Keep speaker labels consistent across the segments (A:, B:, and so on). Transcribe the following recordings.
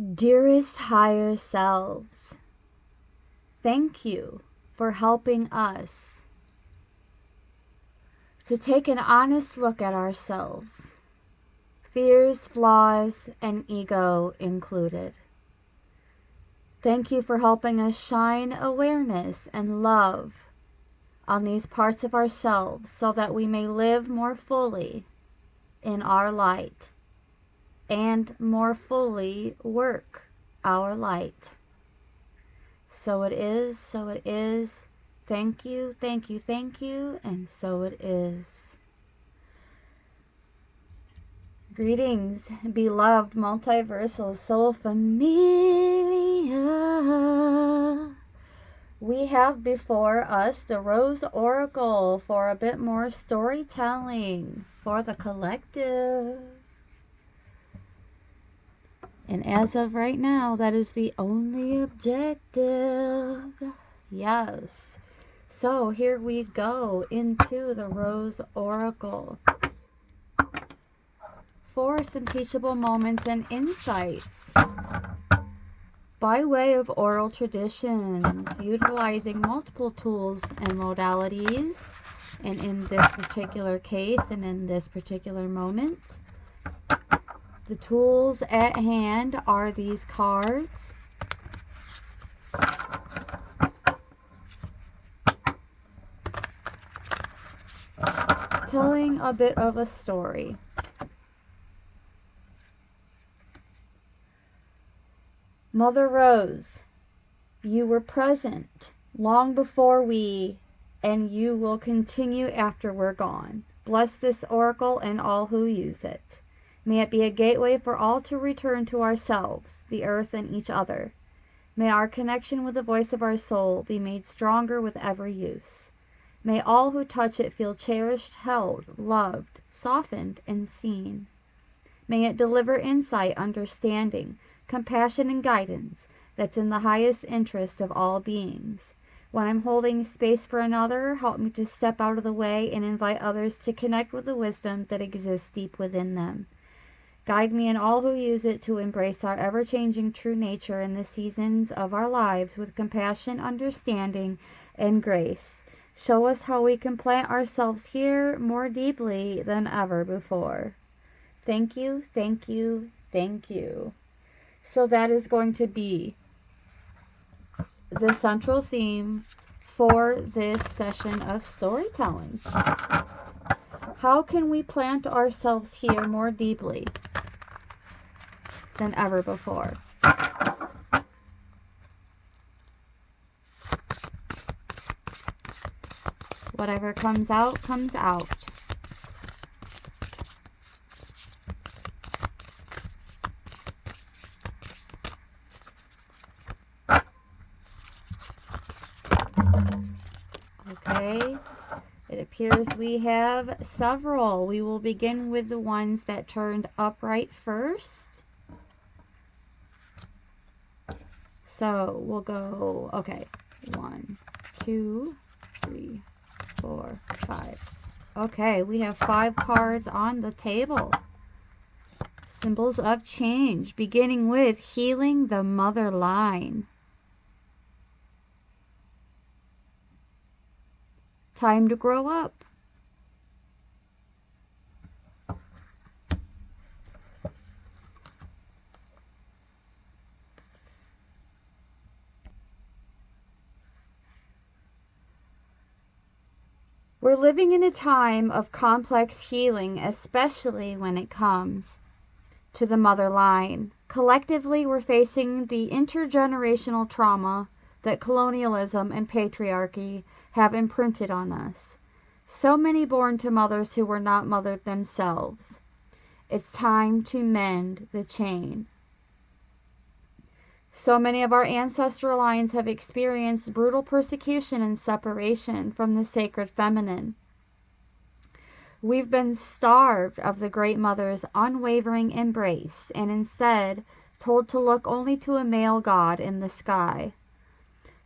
A: Dearest higher selves, thank you for helping us to take an honest look at ourselves, fears, flaws, and ego included. Thank you for helping us shine awareness and love on these parts of ourselves so that we may live more fully in our light and more fully work our light. So it is, so it is. Thank you, thank you, thank you, and so it is. Greetings, beloved multiversal soul familia. We have before us the Rose Oracle for a bit more storytelling for the collective. And as of right now, that is the only objective. Yes. So here we go into the Rose Oracle for some teachable moments and insights by way of oral traditions, utilizing multiple tools and modalities. And in this particular case and in this particular moment, the tools at hand are these cards. Telling a bit of a story. Mother Rose, you were present long before we, and you will continue after we're gone. Bless this oracle and all who use it. May it be a gateway for all to return to ourselves, the earth, and each other. May our connection with the voice of our soul be made stronger with every use. May all who touch it feel cherished, held, loved, softened, and seen. May it deliver insight, understanding, compassion, and guidance that's in the highest interest of all beings. When I'm holding space for another, help me to step out of the way and invite others to connect with the wisdom that exists deep within them. Guide me and all who use it to embrace our ever-changing true nature in the seasons of our lives with compassion, understanding, and grace. Show us how we can plant ourselves here more deeply than ever before. Thank you, thank you, thank you. So that is going to be the central theme for this session of storytelling. How can we plant ourselves here more deeply than ever before? Whatever comes out, comes out. Okay, it appears we have several. We will begin with the ones that turned upright first. So we'll go, okay, 1, 2, 3, 4, 5. Okay, we have 5 cards on the table. Symbols of change, beginning with healing the mother line. Time to grow up. We're living in a time of complex healing, especially when it comes to the mother line. Collectively, we're facing the intergenerational trauma that colonialism and patriarchy have imprinted on us. So many born to mothers who were not mothered themselves. It's time to mend the chain. So many of our ancestral lines have experienced brutal persecution and separation from the sacred feminine. We've been starved of the Great Mother's unwavering embrace and instead told to look only to a male god in the sky.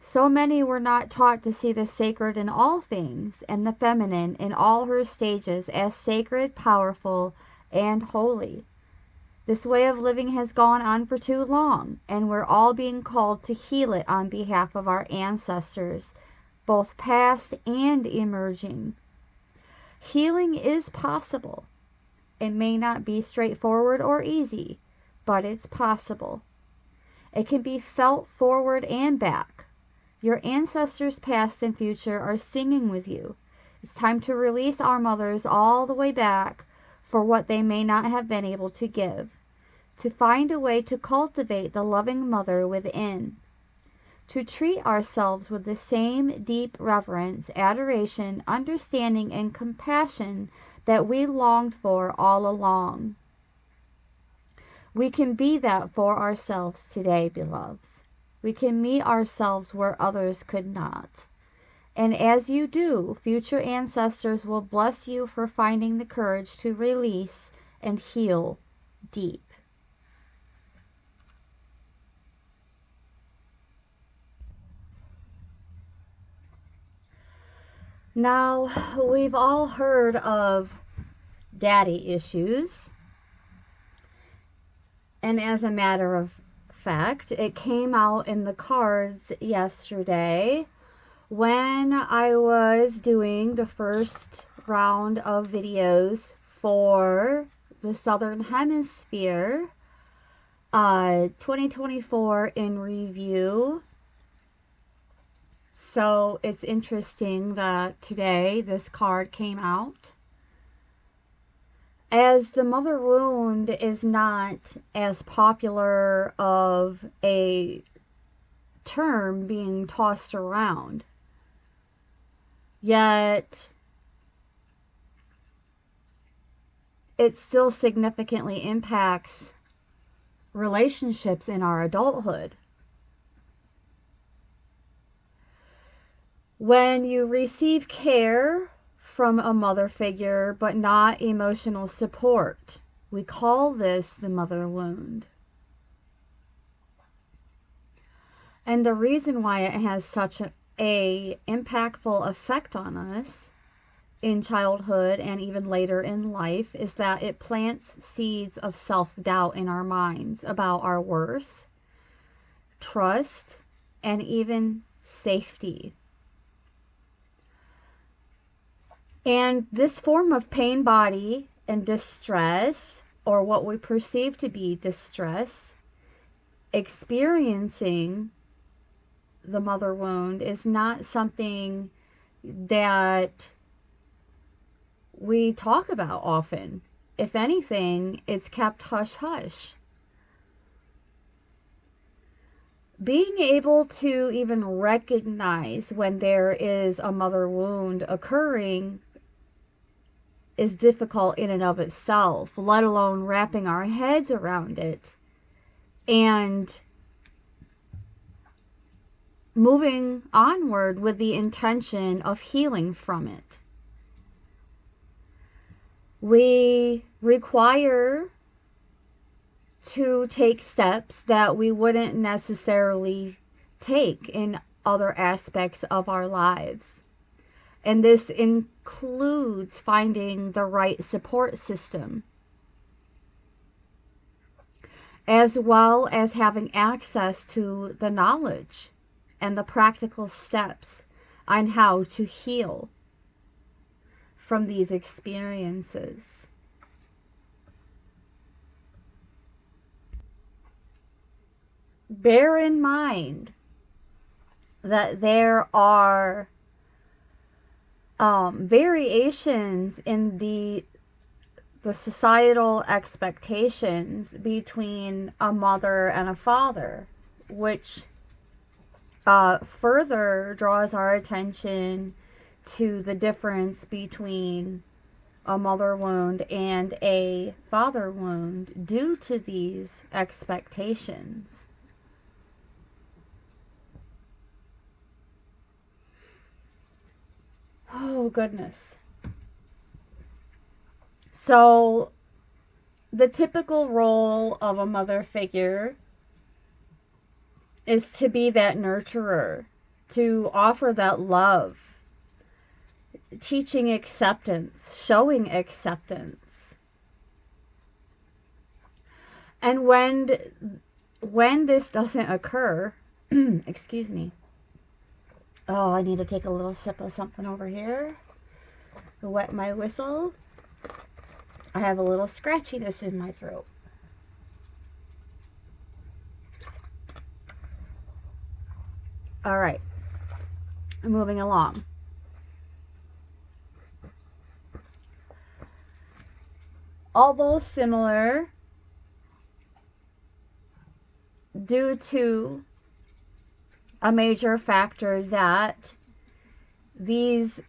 A: So many were not taught to see the sacred in all things and the feminine in all her stages as sacred, powerful, and holy. This way of living has gone on for too long, and we're all being called to heal it on behalf of our ancestors, both past and emerging. Healing is possible. It may not be straightforward or easy, but it's possible. It can be felt forward and back. Your ancestors past and future are singing with you. It's time to release our mothers all the way back for what they may not have been able to give. To find a way to cultivate the loving mother within. To treat ourselves with the same deep reverence, adoration, understanding, and compassion that we longed for all along. We can be that for ourselves today, beloveds. We can meet ourselves where others could not. And as you do, future ancestors will bless you for finding the courage to release and heal deep. Now, we've all heard of daddy issues. And as a matter of fact, it came out in the cards yesterday when I was doing the first round of videos for the Southern Hemisphere 2024 in review. So it's interesting that today this card came out. As the mother wound is not as popular of a term being tossed around, yet it still significantly impacts relationships in our adulthood. When you receive care from a mother figure but not emotional support, we call this the mother wound. And the reason why it has such a impactful effect on us in childhood and even later in life is that it plants seeds of self-doubt in our minds about our worth, trust, and even safety. And this form of pain body and distress, or what we perceive to be distress, experiencing the mother wound is not something that we talk about often. If anything, it's kept hush-hush. Being able to even recognize when there is a mother wound occurring is difficult in and of itself, let alone wrapping our heads around it and moving onward with the intention of healing from it. We require to take steps that we wouldn't necessarily take in other aspects of our lives. And this includes finding the right support system, as well as having access to the knowledge and the practical steps on how to heal from these experiences. Bear in mind that there are variations in the societal expectations between a mother and a father, which further draws our attention to the difference between a mother wound and a father wound due to these expectations. Oh, goodness. So, the typical role of a mother figure is to be that nurturer, to offer that love, teaching acceptance, showing acceptance. And when this doesn't occur, excuse me. Oh, I need to take a little sip of something over here to wet my whistle. I have a little scratchiness in my throat. All right, moving along. Although similar, due to a major factor that these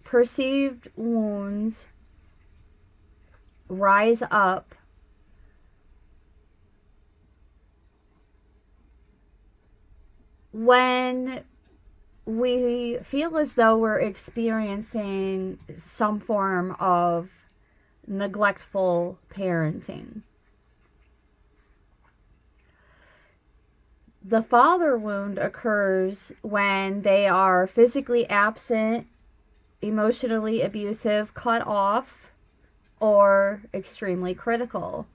A: perceived wounds rise up when we feel as though we're experiencing some form of neglectful parenting. The father wound occurs when they are physically absent, emotionally abusive, cut off, or extremely critical.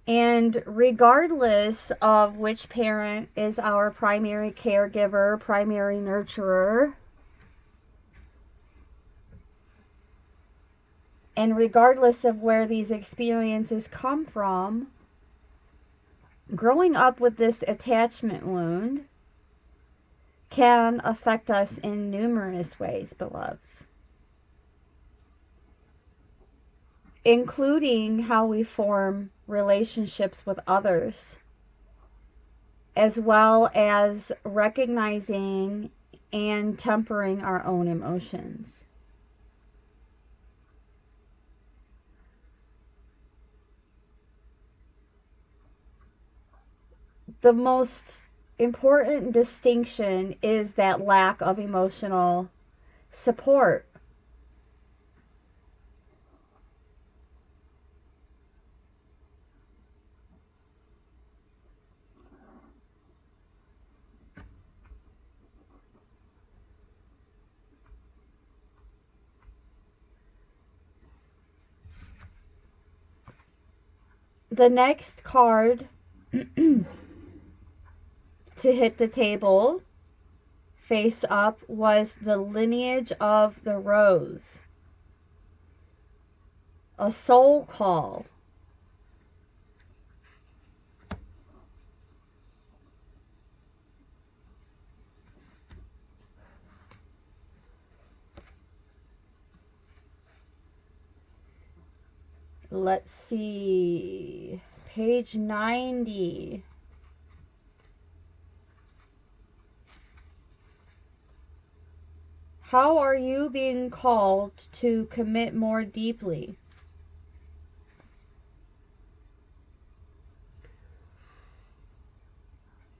A: And regardless of which parent is our primary caregiver, primary nurturer, and regardless of where these experiences come from, growing up with this attachment wound can affect us in numerous ways, beloveds, including how we form relationships with others, as well as recognizing and tempering our own emotions. The most important distinction is that lack of emotional support. The next card to hit the table face up was the Lineage of the Rose, a soul call. Let's see, page 90. How are you being called to commit more deeply?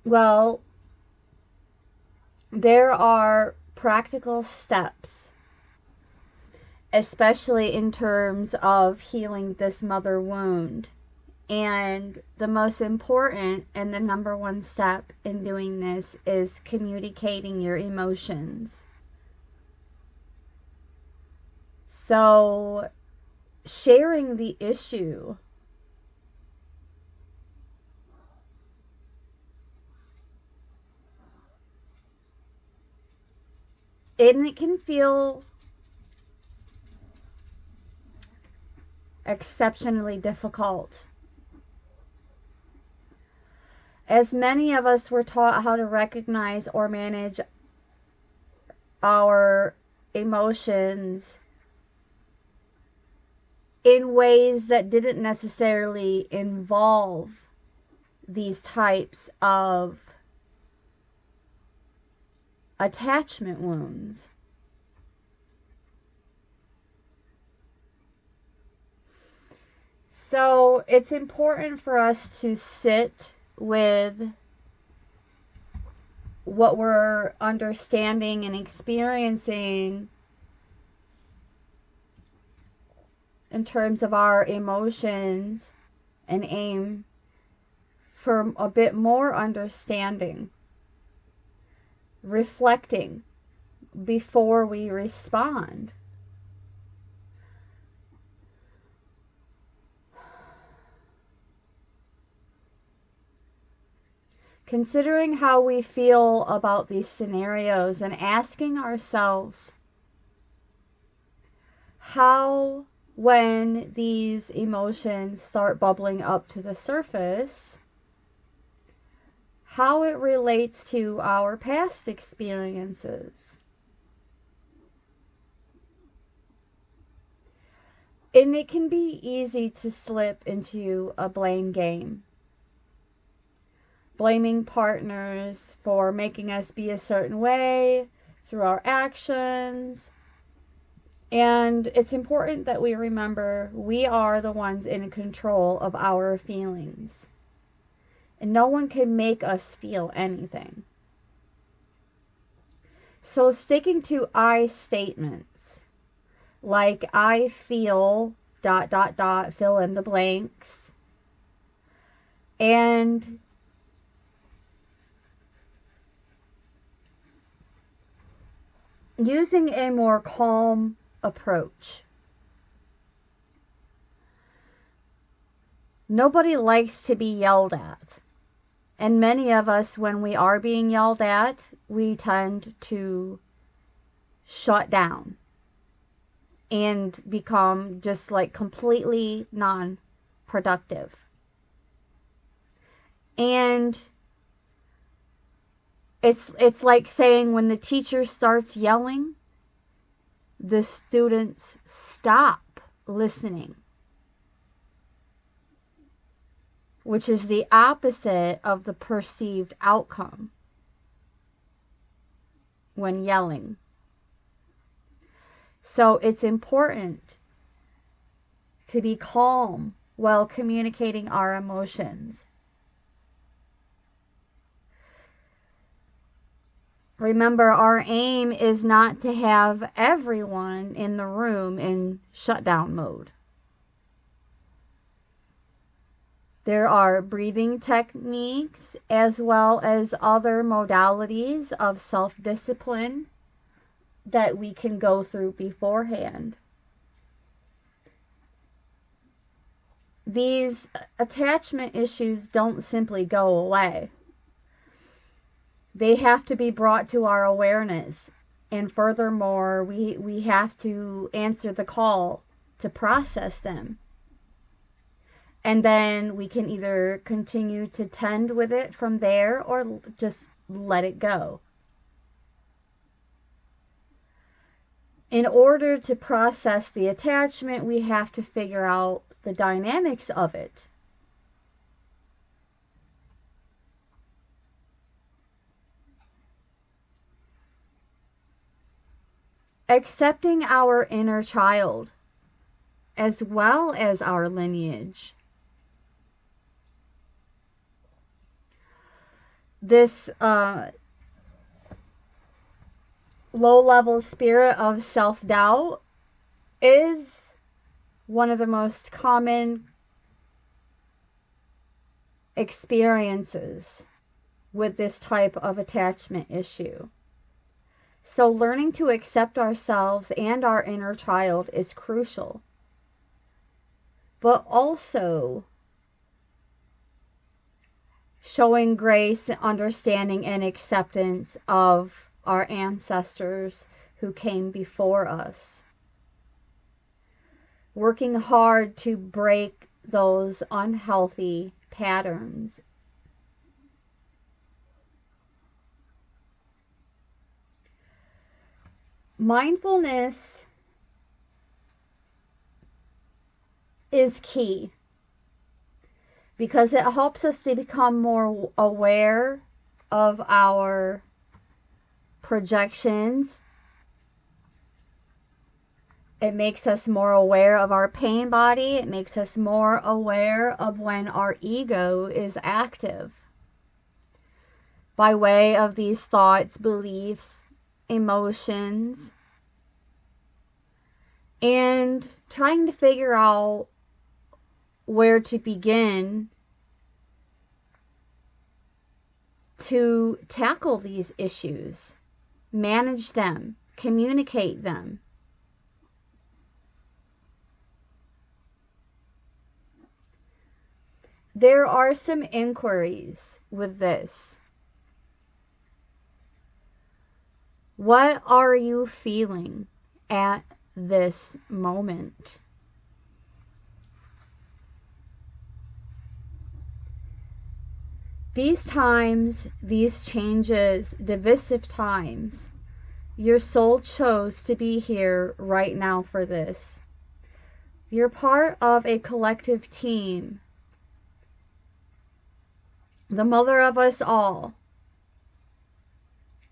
A: Well, there are practical steps, especially in terms of healing this mother wound. And the most important and the number one step in doing this is communicating your emotions. So, sharing the issue and it can feel exceptionally difficult. As many of us were taught how to recognize or manage our emotions in ways that didn't necessarily involve these types of attachment wounds. So it's important for us to sit with what we're understanding and experiencing in terms of our emotions and aim for a bit more understanding, reflecting before we respond. considering how we feel about these scenarios and asking ourselves how, when these emotions start bubbling up to the surface, how it relates to our past experiences. And it can be easy to slip into a blame game. Blaming partners for making us be a certain way through our actions. And it's important that we remember we are the ones in control of our feelings. And no one can make us feel anything. So sticking to I statements, like I feel ... fill in the blanks, and using a more calm approach. Nobody likes to be yelled at. And many of us, when we are being yelled at, we tend to shut down and become just like completely non-productive. And it's like saying when the teacher starts yelling, the students stop listening, which is the opposite of the perceived outcome when yelling. So it's important to be calm while communicating our emotions. Remember, our aim is not to have everyone in the room in shutdown mode. There are breathing techniques as well as other modalities of self-discipline that we can go through beforehand. These attachment issues don't simply go away. They have to be brought to our awareness. And furthermore, we have to answer the call to process them. And then we can either continue to tend with it from there or just let it go. In order to process the attachment, we have to figure out the dynamics of it. Accepting our inner child as well as our lineage. This low-level spirit of self-doubt is one of the most common experiences with this type of attachment issue. So learning to accept ourselves and our inner child is crucial. But also showing grace, understanding, and acceptance of our ancestors who came before us. Working hard to break those unhealthy patterns. Mindfulness is key because it helps us to become more aware of our projections. It makes us more aware of our pain body. It makes us more aware of when our ego is active by way of these thoughts, beliefs, emotions, and trying to figure out where to begin to tackle these issues, manage them, communicate them. There are some inquiries with this. What are you feeling at this moment? These times, these changes, divisive times, your soul chose to be here right now for this. You're part of a collective team. The mother of us all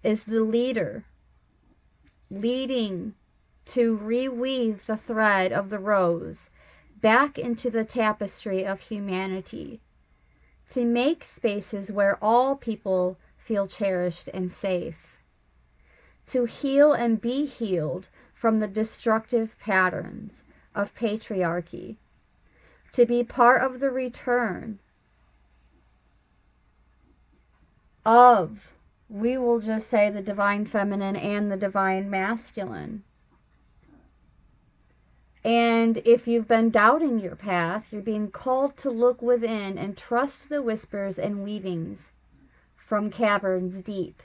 A: is the leader, leading to reweave the thread of the rose back into the tapestry of humanity, to make spaces where all people feel cherished and safe, to heal and be healed from the destructive patterns of patriarchy, to be part of the return of, we will just say, the divine feminine and the divine masculine. And if you've been doubting your path, you're being called to look within and trust the whispers and weavings from caverns deep.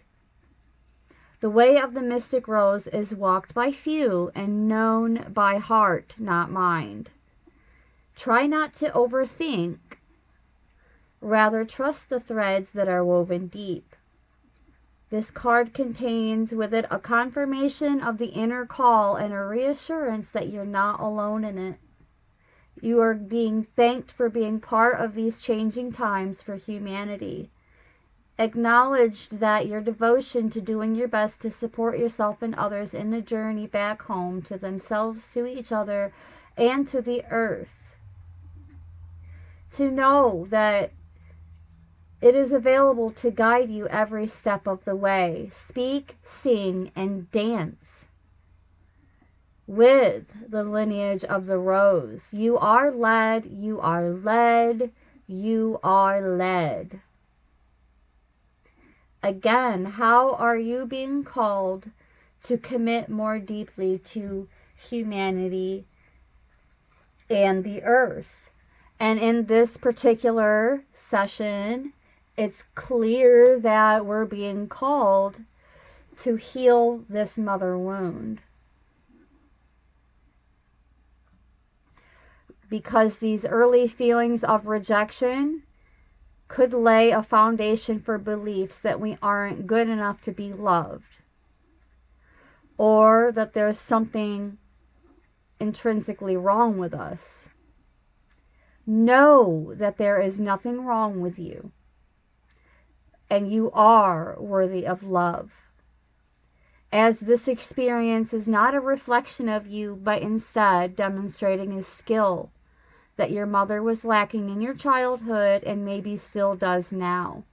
A: The way of the mystic rose is walked by few and known by heart, not mind. Try not to overthink. Rather, trust the threads that are woven deep. This card contains with it a confirmation of the inner call and a reassurance that you're not alone in it. You are being thanked for being part of these changing times for humanity. Acknowledged that your devotion to doing your best to support yourself and others in the journey back home, to themselves, to each other, and to the earth. To know that it is available to guide you every step of the way. Speak, sing, and dance with the lineage of the rose. You are led, you are led, you are led. Again, how are you being called to commit more deeply to humanity and the earth? And in this particular session, it's clear that we're being called to heal this mother wound. Because these early feelings of rejection could lay a foundation for beliefs that we aren't good enough to be loved, or that there's something intrinsically wrong with us. Know that there is nothing wrong with you, and you are worthy of love. As this experience is not a reflection of you, but instead demonstrating a skill that your mother was lacking in your childhood and maybe still does now.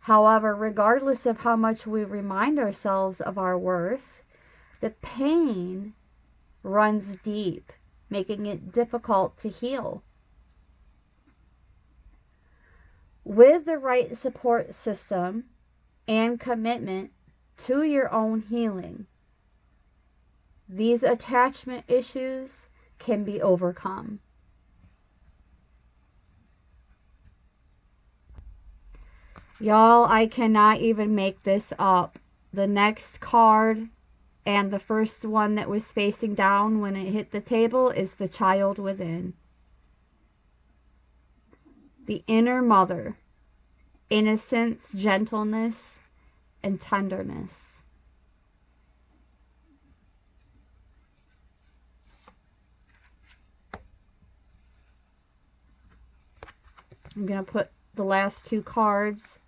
A: However, regardless of how much we remind ourselves of our worth, the pain runs deep, making it difficult to heal. With the right support system and commitment to your own healing, these attachment issues can be overcome. Y'all, I cannot even make this up. The next card and the first one that was facing down when it hit the table is the child within. The inner mother. Innocence, gentleness, and tenderness. I'm going to put the last two cards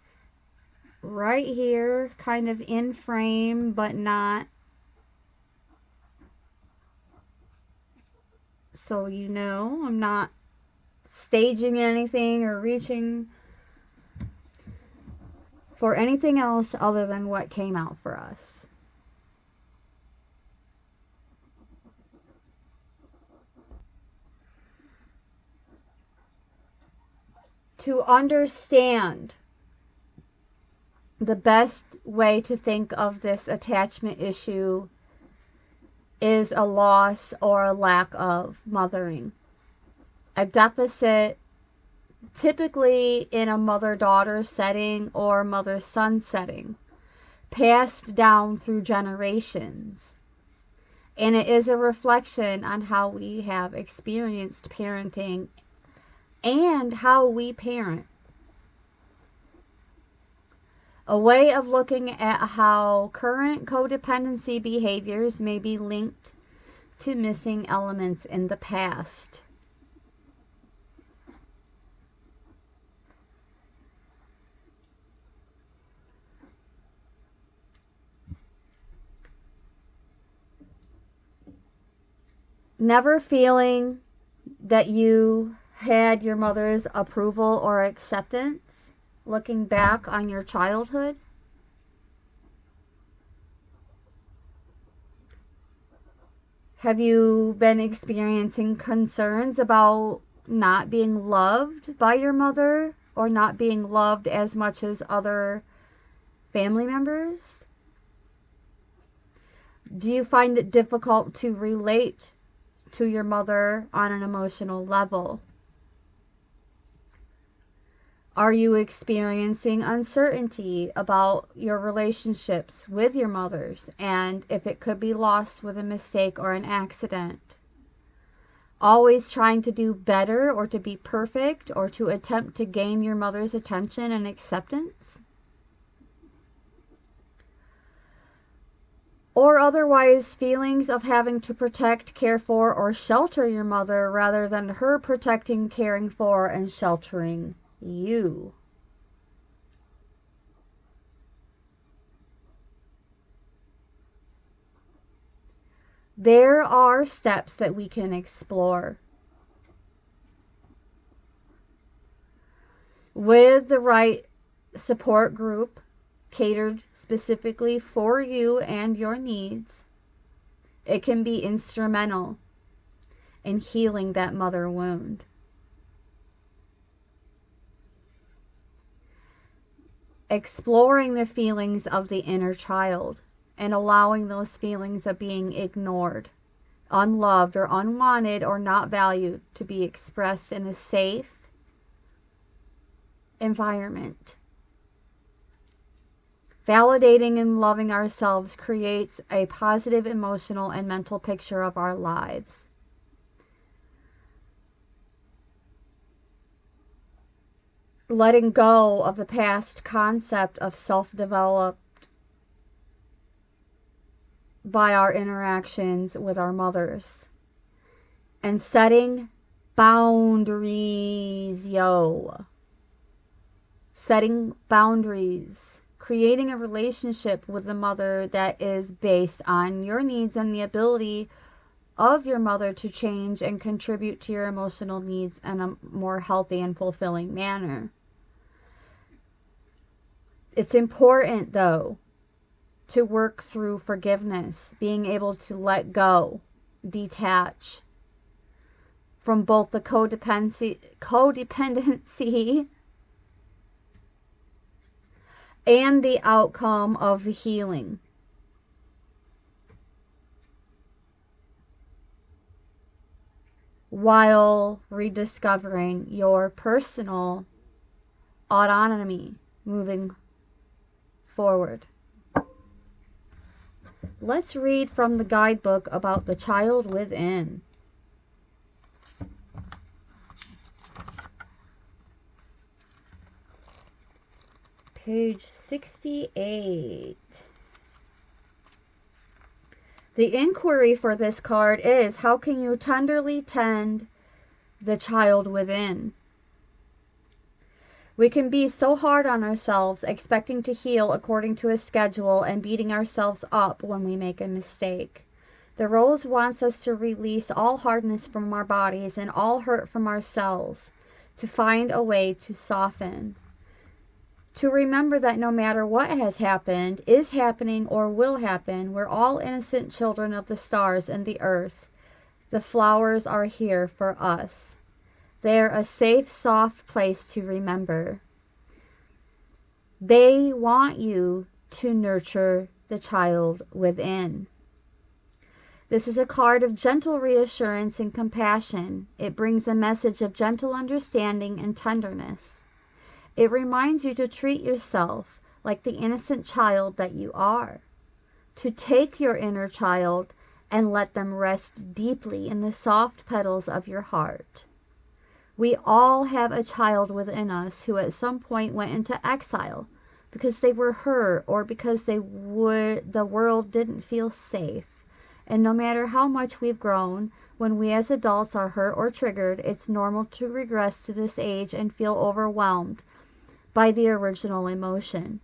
A: right here, kind of in frame, but not. So you know, I'm not staging anything or reaching for anything else other than what came out for us. To understand, the best way to think of this attachment issue is a loss or a lack of mothering. A deficit, typically in a mother-daughter setting or mother-son setting. passed down through generations. And it is a reflection on how we have experienced parenting and how we parent. A way of looking at how current codependency behaviors may be linked to missing elements in the past. Never feeling that you had your mother's approval or acceptance, looking back on your childhood. Have you been experiencing concerns about not being loved by your mother or not being loved as much as other family members? Do you find it difficult to relate to your mother on an emotional level? Are you experiencing uncertainty about your relationships with your mothers and if it could be lost with a mistake or an accident? Always trying to do better or to be perfect or to attempt to gain your mother's attention and acceptance? Or otherwise feelings of having to protect, care for, or shelter your mother rather than her protecting, caring for, and sheltering you. There are steps that we can explore. With the right support group catered specifically for you and your needs, it can be instrumental in healing that mother wound. Exploring the feelings of the inner child and allowing those feelings of being ignored, unloved, or unwanted, or not valued to be expressed in a safe environment. Validating and loving ourselves creates a positive emotional and mental picture of our lives. Letting go of the past concept of self-developed by our interactions with our mothers. And setting boundaries, Setting boundaries. Creating a relationship with the mother that is based on your needs and the ability of your mother to change and contribute to your emotional needs in a more healthy and fulfilling manner. It's important, though, to work through forgiveness, being able to let go, detach from both the codependency and the outcome of the healing. While rediscovering your personal autonomy moving forward. Let's read from the guidebook about the child within. Page 68. The inquiry for this card is, how can you tenderly tend the child within? We can be so hard on ourselves, expecting to heal according to a schedule and beating ourselves up when we make a mistake. The Rose wants us to release all hardness from our bodies and all hurt from ourselves, to find a way to soften. To remember that no matter what has happened, is happening, or will happen, we're all innocent children of the stars and the earth. The flowers are here for us. They're a safe, soft place to remember. They want you to nurture the child within. This is a card of gentle reassurance and compassion. It brings a message of gentle understanding and tenderness. It reminds you to treat yourself like the innocent child that you are, to take your inner child and let them rest deeply in the soft petals of your heart. We all have a child within us who at some point went into exile because they were hurt or because the world didn't feel safe. And no matter how much we've grown, when we as adults are hurt or triggered, it's normal to regress to this age and feel overwhelmed by the original emotion.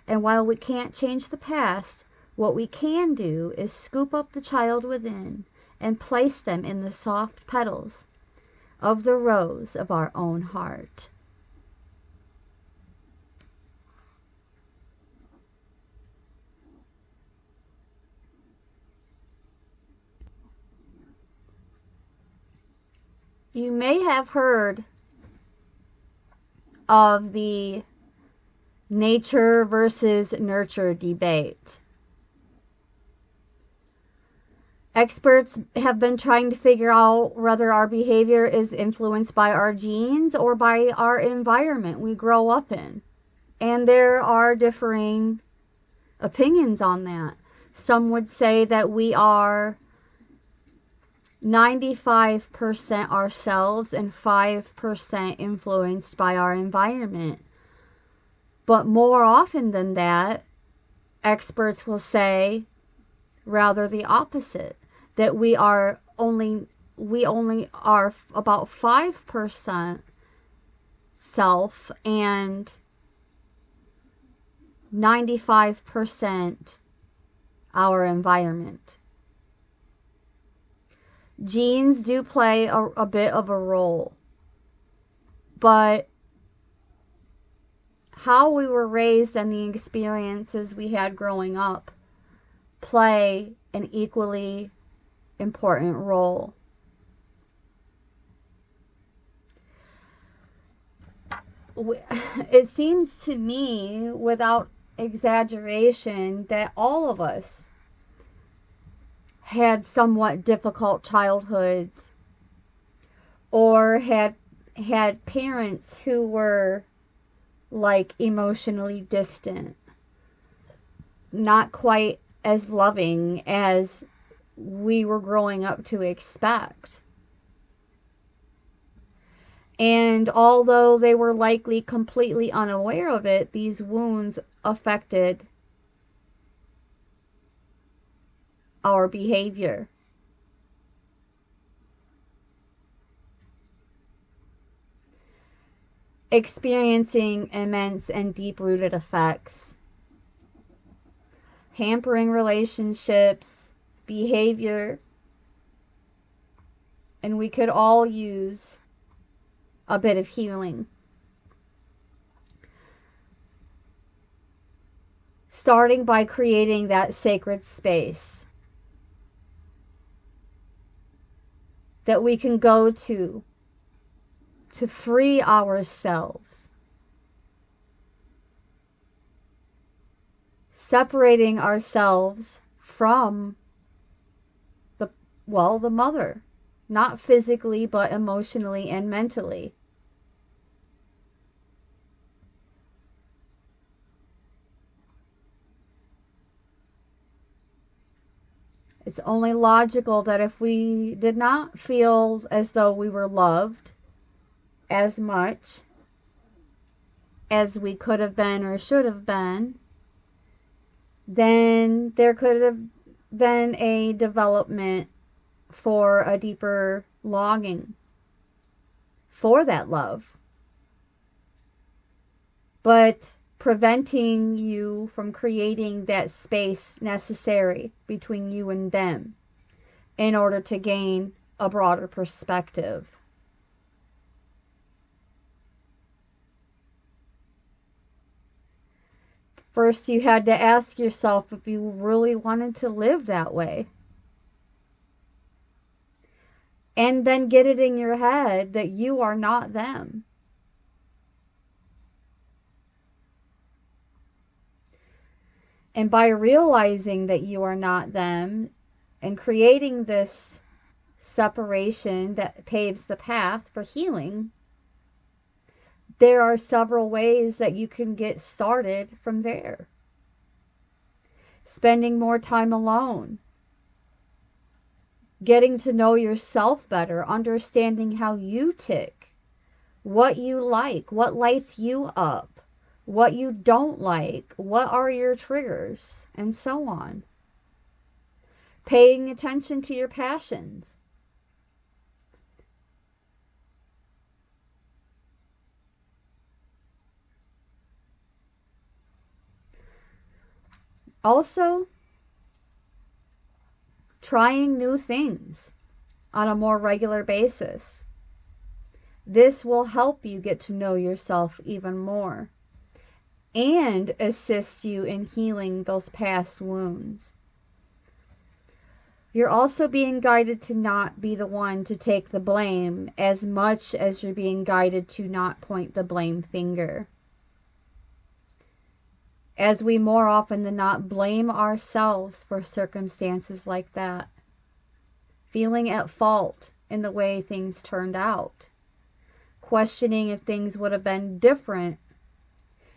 A: And while we can't change the past, what we can do is scoop up the child within and place them in the soft petals of the rose of our own heart. You may have heard of the nature versus nurture debate. Experts have been trying to figure out whether our behavior is influenced by our genes or by our environment we grow up in. And there are differing opinions on that. Some would say that we are 95% ourselves and 5% influenced by our environment. But more often than that, experts will say rather the opposite, that we only are about 5% self and 95% our environment. Genes do play a bit of a role, but how we were raised and the experiences we had growing up play an equally important role. It seems to me, without exaggeration, that all of us had somewhat difficult childhoods or had parents who were like emotionally distant, not quite as loving as we were growing up to expect. And although they were likely completely unaware of it, these wounds affected our behavior. Experiencing immense and deep-rooted effects, hampering relationships, behavior, and we could all use a bit of healing. Starting by creating that sacred space that we can go to free ourselves. Separating ourselves from the mother. Not physically, but emotionally and mentally. It's only logical that if we did not feel as though we were loved as much as we could have been or should have been, then there could have been a development for a deeper longing for that love. But preventing you from creating that space necessary between you and them in order to gain a broader perspective. First, you had to ask yourself if you really wanted to live that way. And then get it in your head that you are not them. And by realizing that you are not them and creating this separation that paves the path for healing, there are several ways that you can get started from there. Spending more time alone. Getting to know yourself better. Understanding how you tick. What you like. What lights you up. What you don't like. What are your triggers? And so on. Paying attention to your passions. Also, trying new things on a more regular basis. This will help you get to know yourself even more and assist you in healing those past wounds. You're also being guided to not be the one to take the blame as much as you're being guided to not point the blame finger. As we more often than not blame ourselves for circumstances like that. Feeling at fault in the way things turned out. Questioning if things would have been different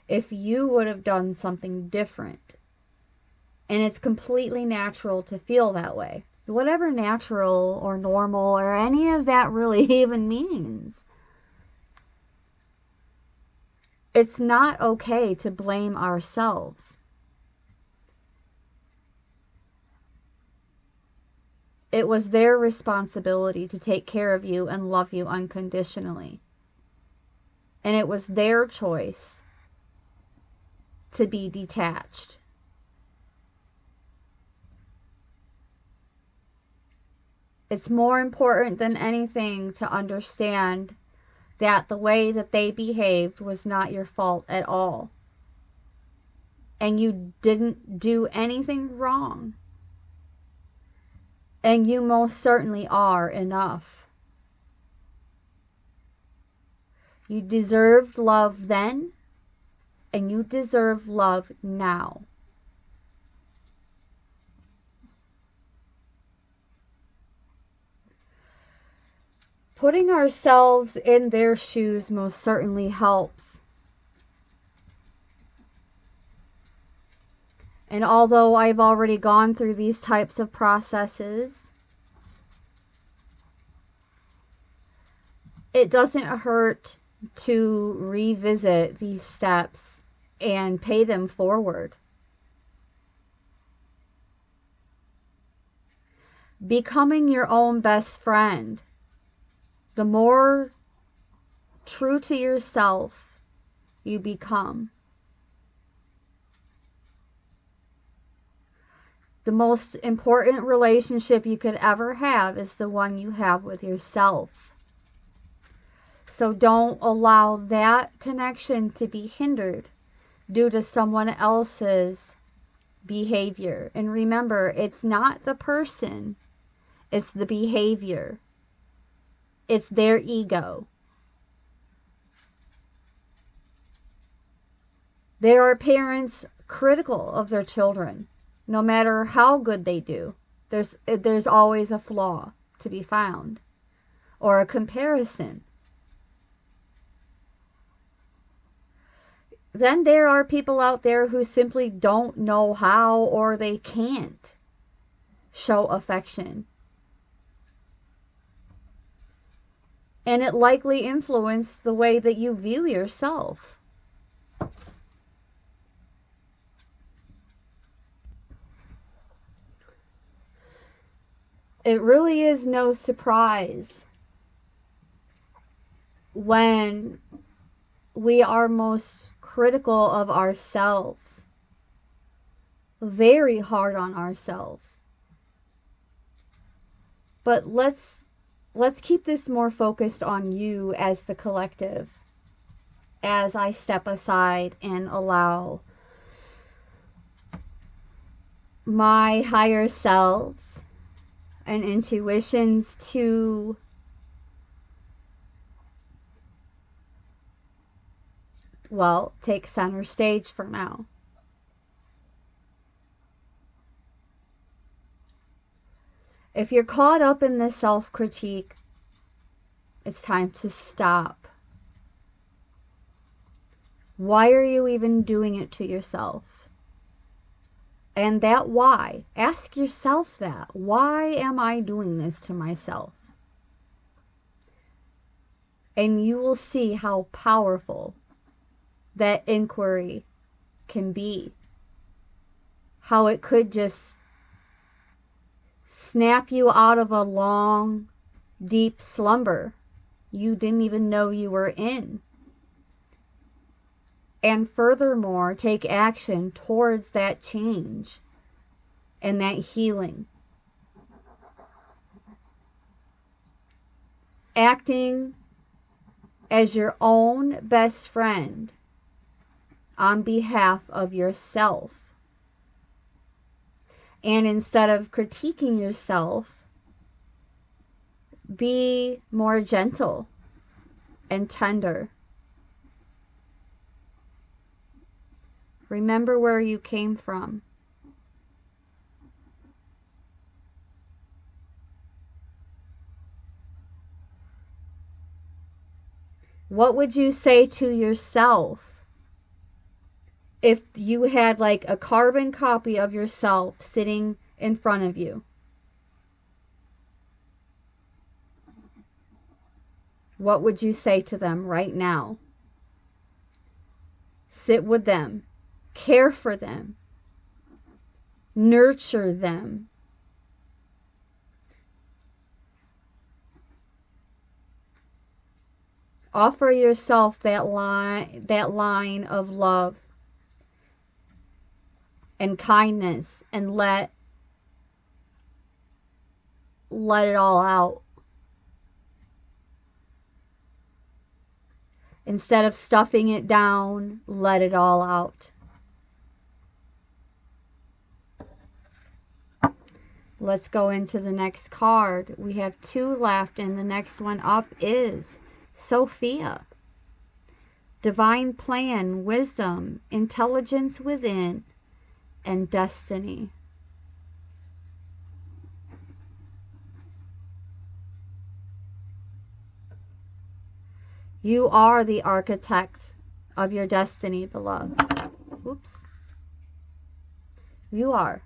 A: if you would have done something different. And it's completely natural to feel that way. Whatever natural or normal or any of that really even means. It's not okay to blame ourselves. It was their responsibility to take care of you and love you unconditionally. And it was their choice to be detached. It's more important than anything to understand that the way that they behaved was not your fault at all. And you didn't do anything wrong. And you most certainly are enough. You deserved love then, and you deserve love now. Putting ourselves in their shoes most certainly helps. And although I've already gone through these types of processes, it doesn't hurt to revisit these steps and pay them forward. Becoming your own best friend. The more true to yourself you become, the most important relationship you could ever have is the one you have with yourself. So don't allow that connection to be hindered due to someone else's behavior. And remember, it's not the person, it's the behavior. It's their ego. There are parents critical of their children, no matter how good they do. There's always a flaw to be found, or a comparison. Then there are people out there who simply don't know how, or they can't show affection. And it likely influenced the way that you view yourself. It really is no surprise when we are most critical of ourselves, very hard on ourselves. But let's keep this more focused on you as the collective, as I step aside and allow my higher selves and intuitions to take center stage for now. If you're caught up in this self-critique, it's time to stop. Why are you even doing it to yourself? And that why, ask yourself that. Why am I doing this to myself? And you will see how powerful that inquiry can be. How it could just snap you out of a long, deep slumber you didn't even know you were in. And furthermore, take action towards that change and that healing. Acting as your own best friend on behalf of yourself. And instead of critiquing yourself, be more gentle and tender. Remember where you came from. What would you say to yourself if you had like a carbon copy of yourself sitting in front of you? What would you say to them right now? Sit with them. Care for them. Nurture them. Offer yourself that line of love and kindness, and let it all out. Instead of stuffing it down, let it all out. Let's go into the next card. We have 2 left, and the next one up is Sophia. Divine plan, wisdom, intelligence within, and destiny. You are the architect of your destiny, beloveds. Oops. You are.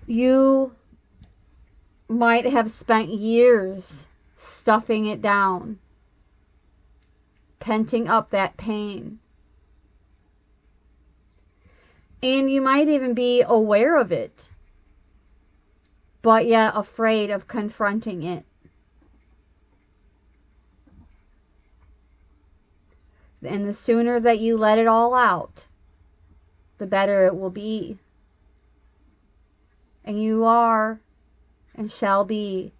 A: You might have spent years stuffing it down, penting up that pain. And you might even be aware of it, but yet afraid of confronting it. And the sooner that you let it all out, the better it will be. And you are and shall be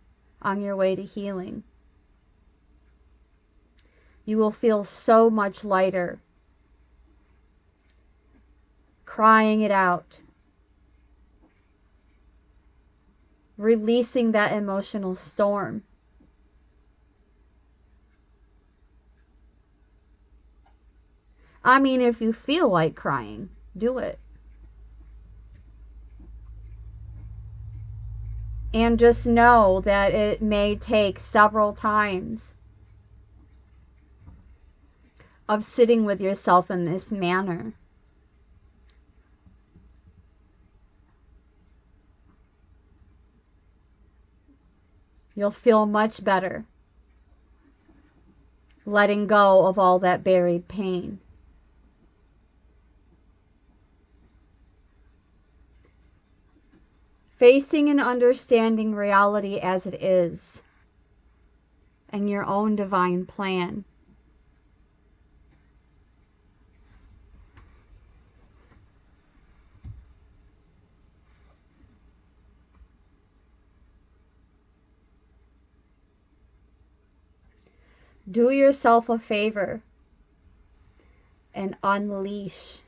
A: on your way to healing. You will feel so much lighter crying it out, releasing that emotional storm. I mean, if you feel like crying, do it. And just know that it may take several times of sitting with yourself in this manner. You'll feel much better letting go of all that buried pain. Facing and understanding reality as it is, and your own divine plan. Do yourself a favor and unleash.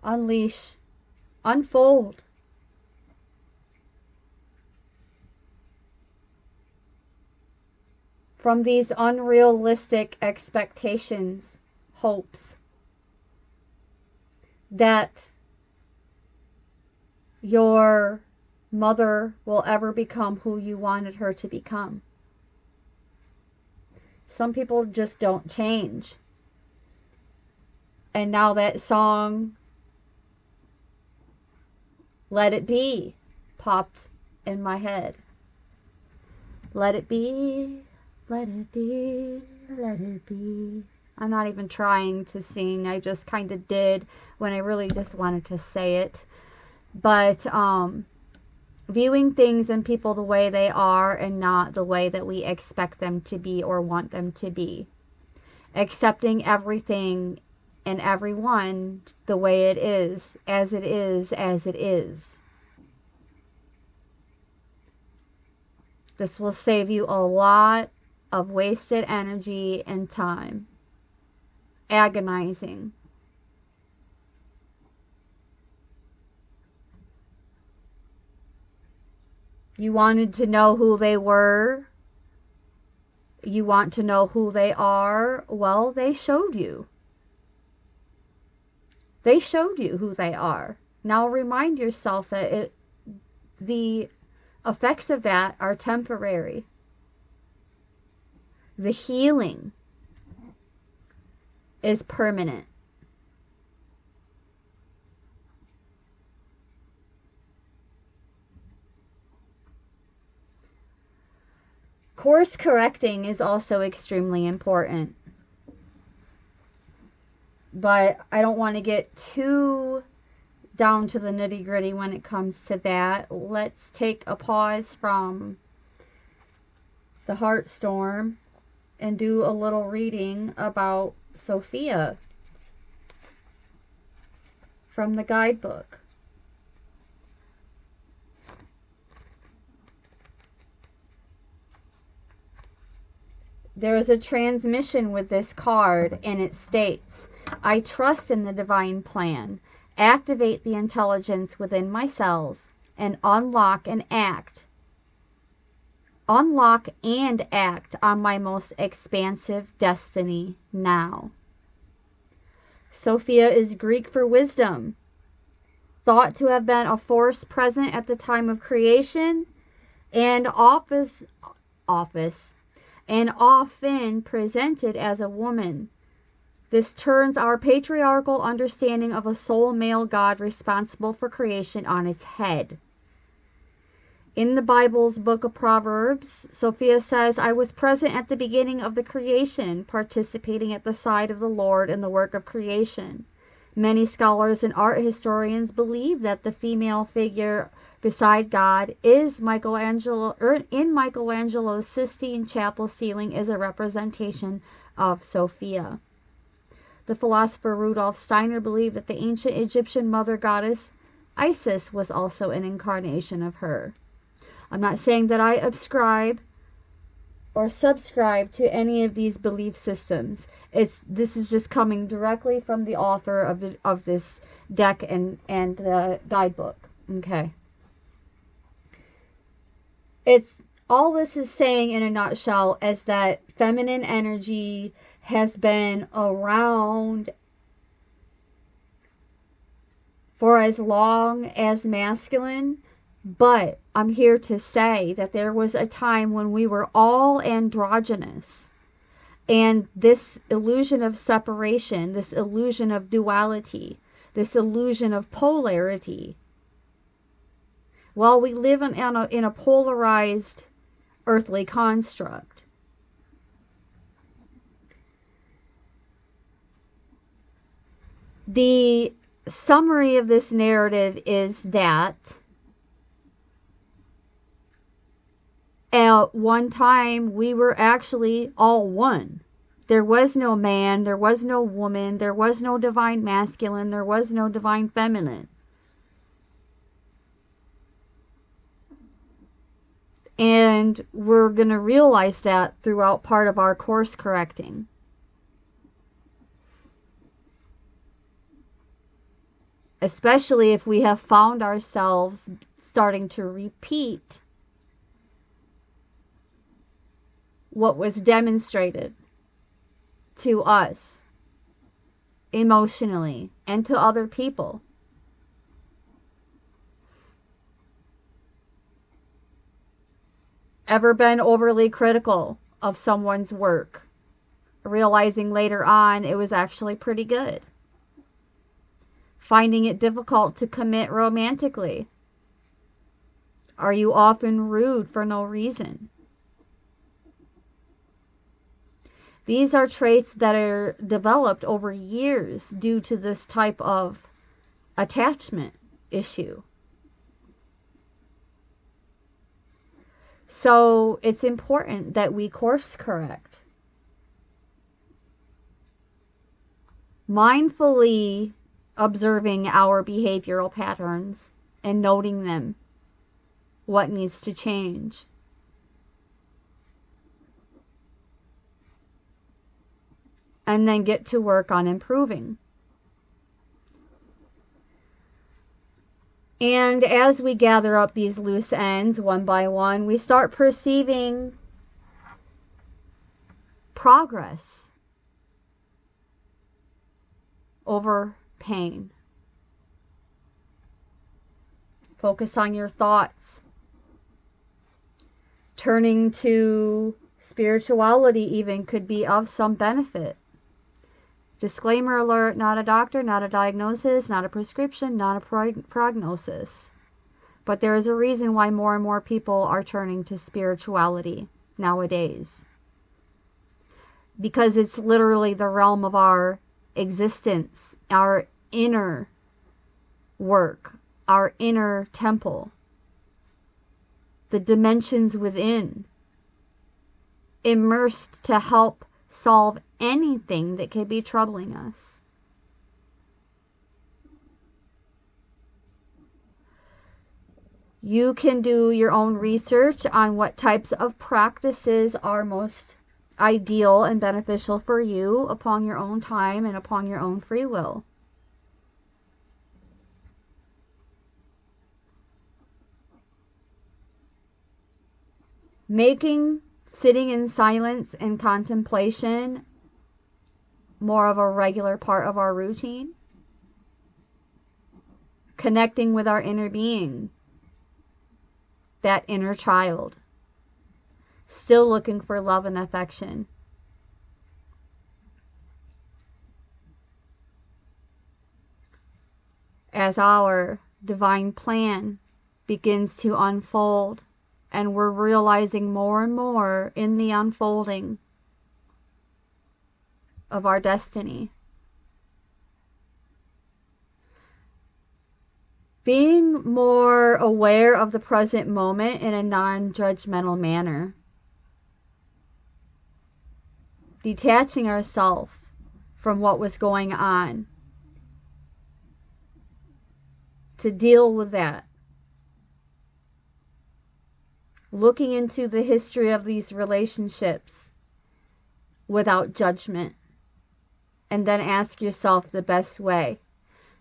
A: Unleash. Unfold. From these unrealistic expectations, hopes that your mother will ever become who you wanted her to become. Some people just don't change. And now that song, Let It Be, popped in my head. Let it be, let it be, let it be. I'm not even trying to sing. I just kind of did when I really just wanted to say it. But viewing things and people the way they are and not the way that we expect them to be or want them to be. Accepting everything and everyone the way it is, as it is, as it is. This will save you a lot of wasted energy and time. Agonizing. You wanted to know who they were. You want to know who they are. Well, they showed you. They showed you who they are. Now remind yourself that the effects of that are temporary. The healing is permanent. Course correcting is also extremely important. But I don't want to get too down to the nitty gritty when it comes to that. Let's take a pause from the Heartstorm and do a little reading about Sophia from the guidebook. There is a transmission with this card, and it states, I trust in the divine plan. Activate the intelligence within my cells and unlock and act on my most expansive destiny now. Sophia is Greek for wisdom, thought to have been a force present at the time of creation and and often presented as a woman. This turns our patriarchal understanding of a sole male God responsible for creation on its head. In the Bible's book of Proverbs, Sophia says, I was present at the beginning of the creation, participating at the side of the Lord in the work of creation. Many scholars and art historians believe that the female figure beside God is Michelangelo's Sistine Chapel ceiling is a representation of Sophia. The philosopher Rudolf Steiner believed that the ancient Egyptian mother goddess Isis was also an incarnation of her. I'm not saying that I subscribe to any of these belief systems. This is just coming directly from the author of this deck and the guidebook. Okay. All this is saying in a nutshell is that feminine energy has been around for as long as masculine, but I'm here to say that there was a time when we were all androgynous, and this illusion of separation, this illusion of duality, this illusion of polarity, while we live in a polarized earthly construct. The summary of this narrative is that at one time we were actually all one. There was no man, there was no woman, there was no divine masculine, there was no divine feminine. And we're going to realize that throughout part of our course correcting. Especially if we have found ourselves starting to repeat what was demonstrated to us emotionally and to other people. Ever been overly critical of someone's work, realizing later on it was actually pretty good? Finding it difficult to commit romantically? Are you often rude for no reason? These are traits that are developed over years due to this type of attachment issue. So it's important that we course correct. Mindfully observing our behavioral patterns and noting them, what needs to change. And then get to work on improving. And as we gather up these loose ends one by one, we start perceiving progress over pain. Focus on your thoughts. Turning to spirituality even could be of some benefit. Disclaimer alert, not a doctor, not a diagnosis, not a prescription, not a prognosis. But there is a reason why more and more people are turning to spirituality nowadays. Because it's literally the realm of our existence, our inner work, our inner temple, the dimensions within, immersed to help solve anything that could be troubling us. You can do your own research on what types of practices are most ideal and beneficial for you upon your own time and upon your own free will. Making sitting in silence and contemplation more of a regular part of our routine. Connecting with our inner being, that inner child, still looking for love and affection. As our divine plan begins to unfold, and we're realizing more and more in the unfolding of our destiny. Being more aware of the present moment in a non-judgmental manner. Detaching ourselves from what was going on to deal with that. Looking into the history of these relationships without judgment. And then ask yourself the best way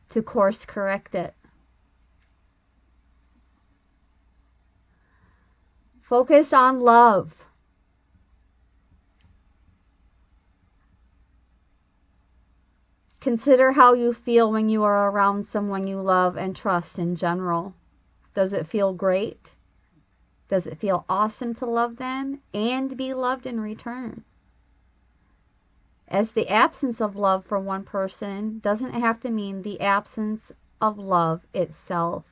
A: to course correct it. Focus on love. Consider how you feel when you are around someone you love and trust in general. Does it feel great? Does it feel awesome to love them and be loved in return? As the absence of love for one person doesn't have to mean the absence of love itself.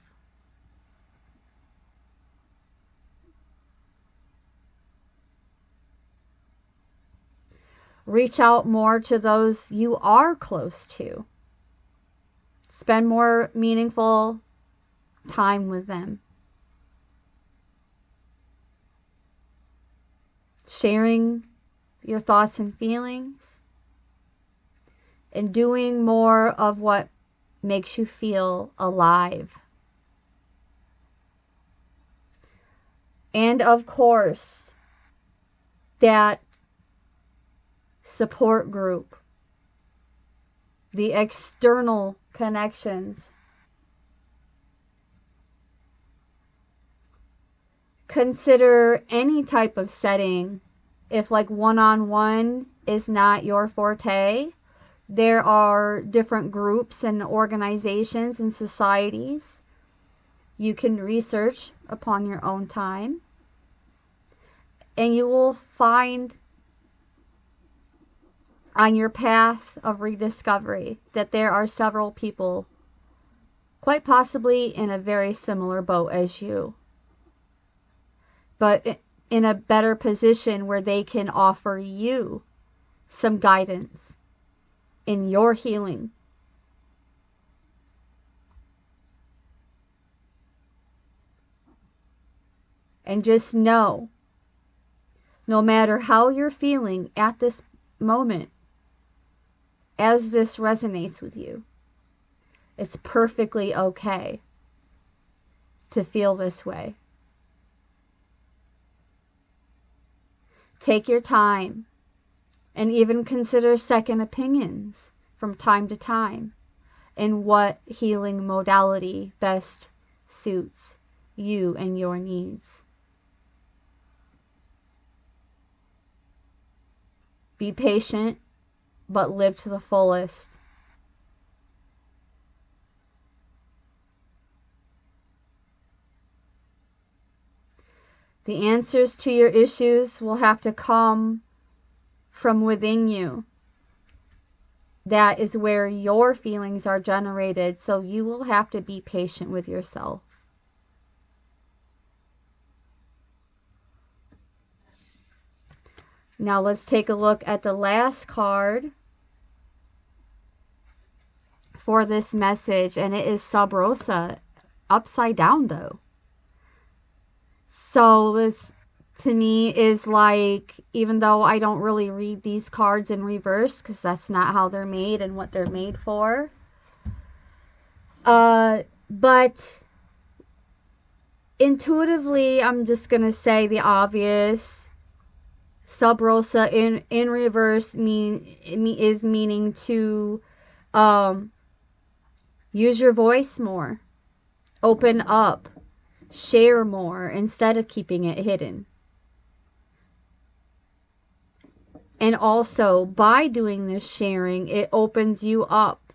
A: Reach out more to those you are close to. Spend more meaningful time with them. Sharing your thoughts and feelings. And doing more of what makes you feel alive. And of course, that support group, the external connections. Consider any type of setting. If like one-on-one is not your forte, there are different groups and organizations and societies you can research upon your own time. And you will find on your path of rediscovery that there are several people, quite possibly in a very similar boat as you, but in a better position where they can offer you some guidance in your healing. And just know, no matter how you're feeling at this moment, as this resonates with you, it's perfectly okay to feel this way. Take your time and even consider second opinions from time to time in what healing modality best suits you and your needs. Be patient, but live to the fullest. The answers to your issues will have to come from within you. That is where your feelings are generated, so you will have to be patient with yourself. Now let's take a look at the last card for this message, and it is Sub Rosa, upside down though. So this to me is like, even though I don't really read these cards in reverse because that's not how they're made and what they're made for, but intuitively I'm just gonna say the obvious. Sub Rosa in reverse is meaning to use your voice more, open up, share more instead of keeping it hidden. And also, by doing this sharing, it opens you up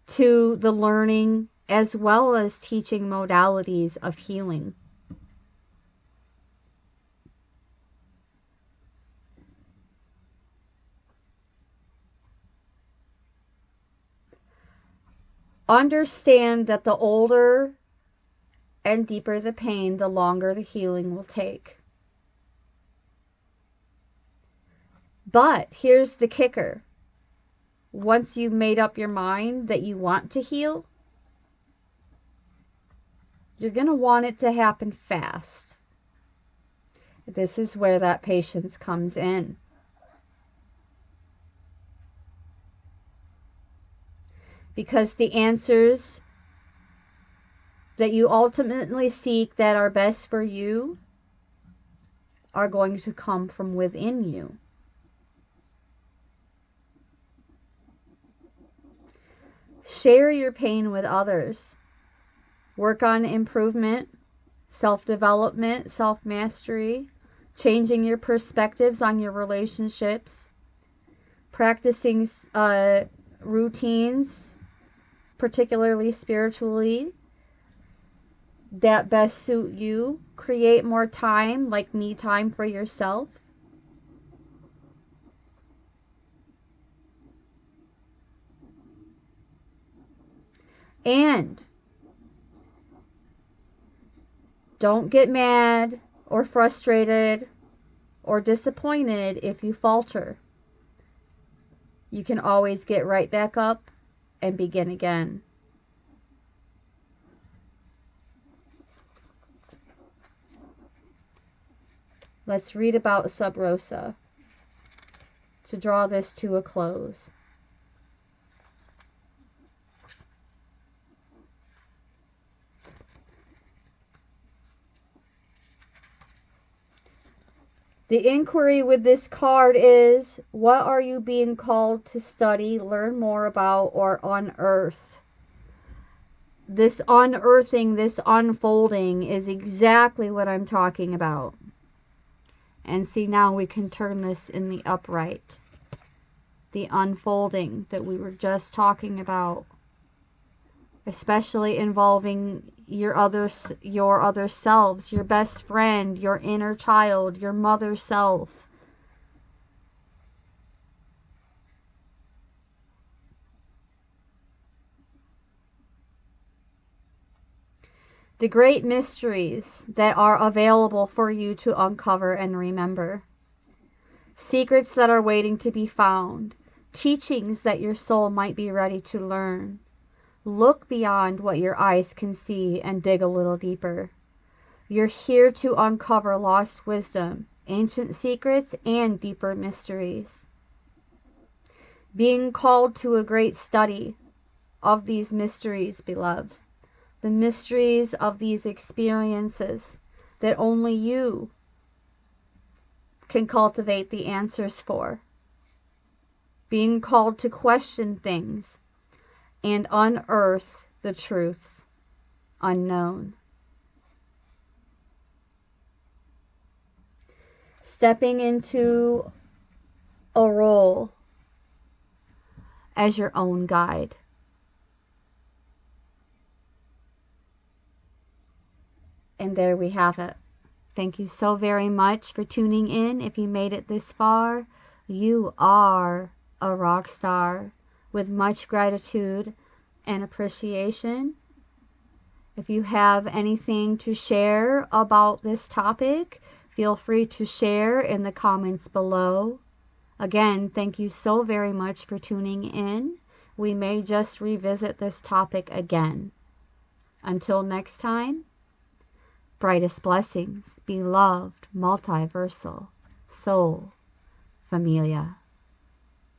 A: to the learning as well as teaching modalities of healing. Understand that the older and deeper the pain, the longer the healing will take. But here's the kicker. Once you've made up your mind that you want to heal, you're going to want it to happen fast. This is where that patience comes in. Because the answers that you ultimately seek that are best for you are going to come from within you. Share your pain with others. Work on improvement, self-development, self-mastery, changing your perspectives on your relationships, practicing routines, particularly spiritually, that best suit you. Create more time, like me time, for yourself. And don't get mad or frustrated or disappointed if you falter. You can always get right back up and begin again. Let's read about Sub Rosa to draw this to a close. The inquiry with this card is, what are you being called to study, learn more about, or unearth? This unearthing, this unfolding is exactly what I'm talking about. And see, now we can turn this in the upright. The unfolding that we were just talking about. especially involving your other selves, your best friend, your inner child, your mother self. The great mysteries that are available for you to uncover and remember. Secrets that are waiting to be found. Teachings that your soul might be ready to learn. Look beyond what your eyes can see and dig a little deeper. You're here to uncover lost wisdom, ancient secrets, and deeper mysteries. Being called to a great study of these mysteries, beloveds. The mysteries of these experiences that only you can cultivate the answers for. Being called to question things and unearth the truths unknown. Stepping into a role as your own guide. And there we have it. Thank you so very much for tuning in. If you made it this far, you are a rock star. With much gratitude and appreciation. If you have anything to share about this topic, feel free to share in the comments below. Again, thank you so very much for tuning in. We may just revisit this topic again. Until next time, brightest blessings, beloved, multiversal, soul, familia.